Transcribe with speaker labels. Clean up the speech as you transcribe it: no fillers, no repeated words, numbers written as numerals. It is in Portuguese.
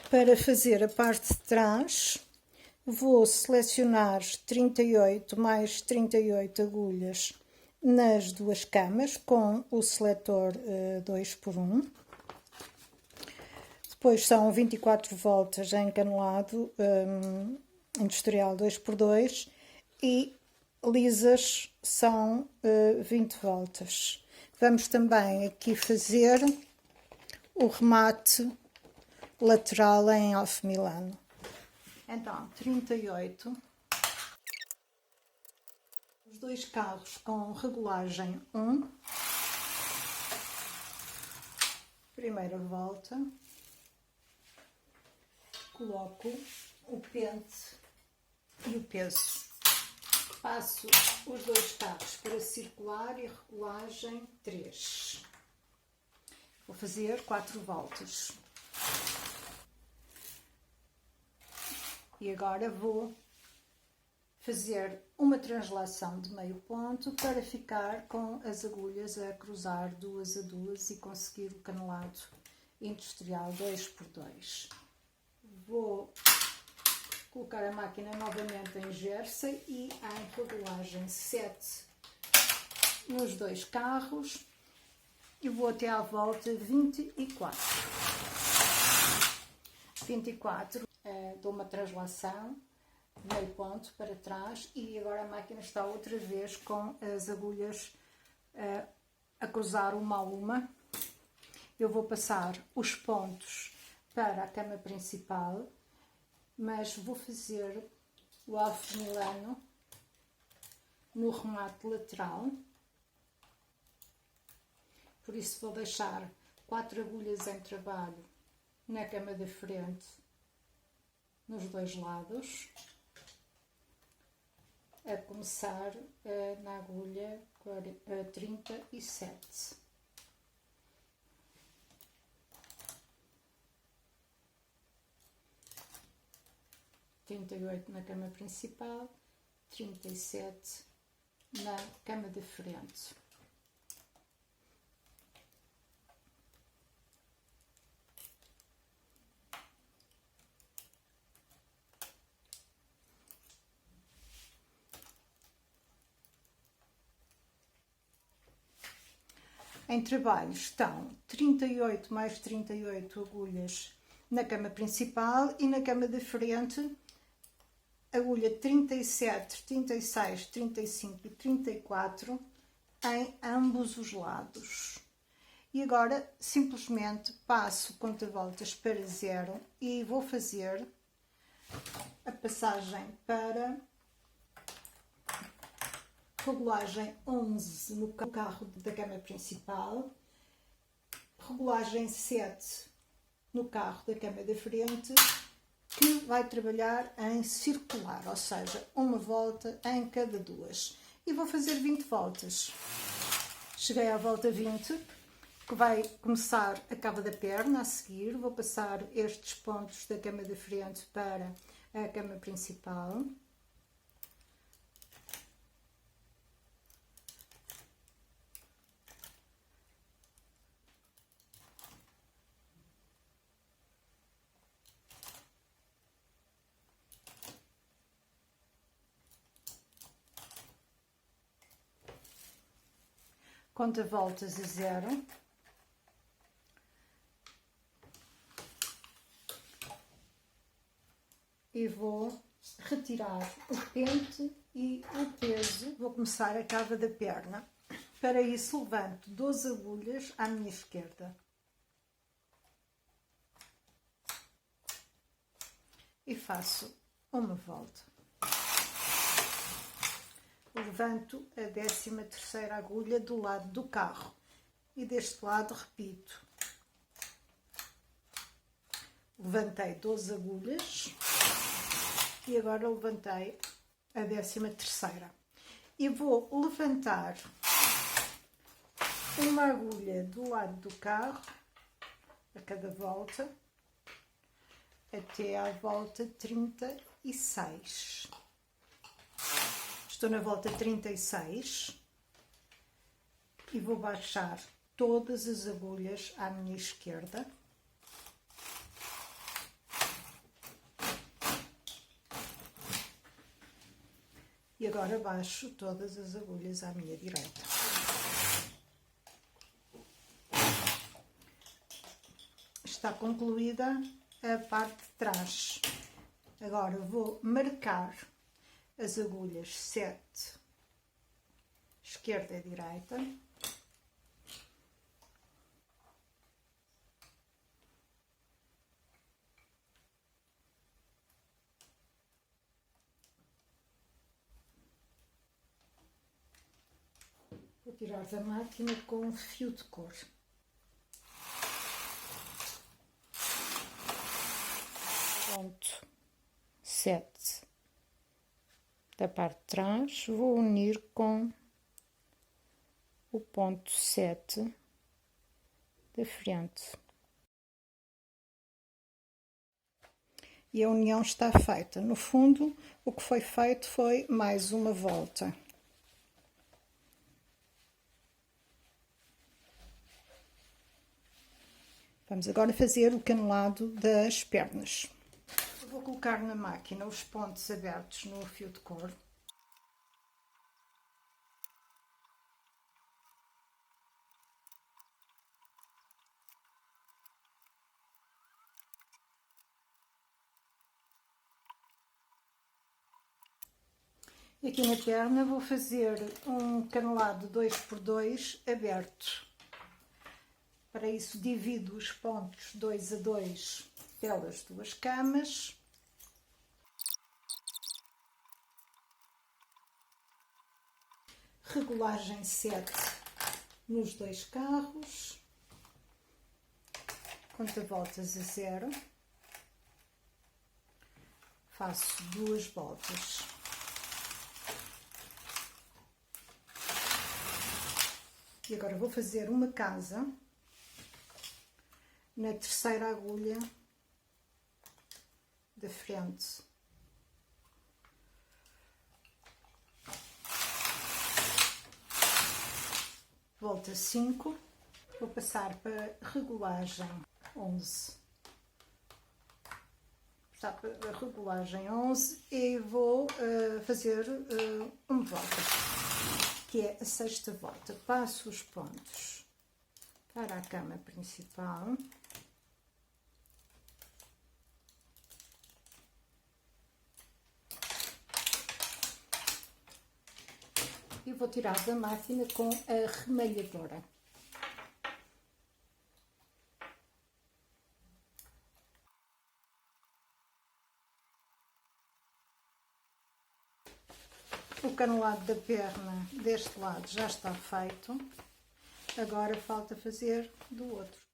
Speaker 1: Para fazer a parte de trás, vou selecionar 38 mais 38 agulhas nas duas camas com o seletor 2x1. Depois são 24 voltas em canelado industrial 2x2 e lisas são 20 voltas. Vamos também aqui fazer o remate lateral em alfo milano. Então, 38. Os dois carros com regulagem 1. Primeira volta. Coloco o pente e o peso. Passo os dois carros para circular e regulagem 3. Vou fazer 4 voltas. E agora vou fazer uma translação de meio ponto para ficar com as agulhas a cruzar duas a duas e conseguir o canelado industrial 2x2. Vou colocar a máquina novamente em jersey e em regulagem 7 nos dois carros e vou até à volta 24. 24. Dou uma translação de meio ponto para trás e agora a máquina está outra vez com as agulhas a cruzar uma a uma. Eu vou passar os pontos para a cama principal, mas vou fazer o alfo milano no remate lateral. Por isso vou deixar 4 agulhas em trabalho na cama da frente, nos dois lados, a começar na agulha 37. Na cama principal, 37 na cama de frente. Em trabalho estão 38 mais 38 agulhas na cama principal e na cama de frente agulha 37, 36, 35 e 34 em ambos os lados. E agora simplesmente passo conta-voltas para 0 e vou fazer a passagem para regulagem 11 no carro da cama principal, regulagem 7 no carro da cama da frente, que vai trabalhar em circular, ou seja, uma volta em cada duas. E vou fazer 20 voltas. Cheguei à volta 20, que vai começar a cava da perna a seguir. Vou passar estes pontos da cama da frente para a cama principal. Conta voltas a 0. E vou retirar o pente e o peso. Vou começar a cava da perna. Para isso levanto 12 agulhas à minha esquerda. E faço uma volta. Levanto a 13ª agulha do lado do carro e deste lado repito. Levantei 12 agulhas e agora levantei a 13ª. E vou levantar uma agulha do lado do carro a cada volta até à volta 36. Estou na volta 36 e vou baixar todas as agulhas à minha esquerda. E agora baixo todas as agulhas à minha direita. Está concluída a parte de trás. Agora vou marcar as agulhas 7, esquerda e direita. Vou tirar da máquina com fio de cor. Ponto 7 da parte de trás, vou unir com o ponto 7 da frente. E a união está feita. No fundo, o que foi feito foi mais uma volta. Vamos agora fazer o canelado das pernas. Vou colocar na máquina os pontos abertos no fio de cor. E aqui na perna vou fazer um canelado 2x2 aberto. Para isso divido os pontos 2 a 2 pelas duas camas. Regulagem 7 nos dois carros. Conta voltas a 0. Faço 2 voltas. E agora vou fazer uma casa na terceira agulha da frente. Volta 5, vou passar para regulagem 11. Passar para a regulagem 11 e vou fazer uma volta, que é a sexta volta. Passo os pontos para a cama principal. E vou tirar da máquina com a remalhadora. O canelado da perna deste lado já está feito. Agora falta fazer do outro.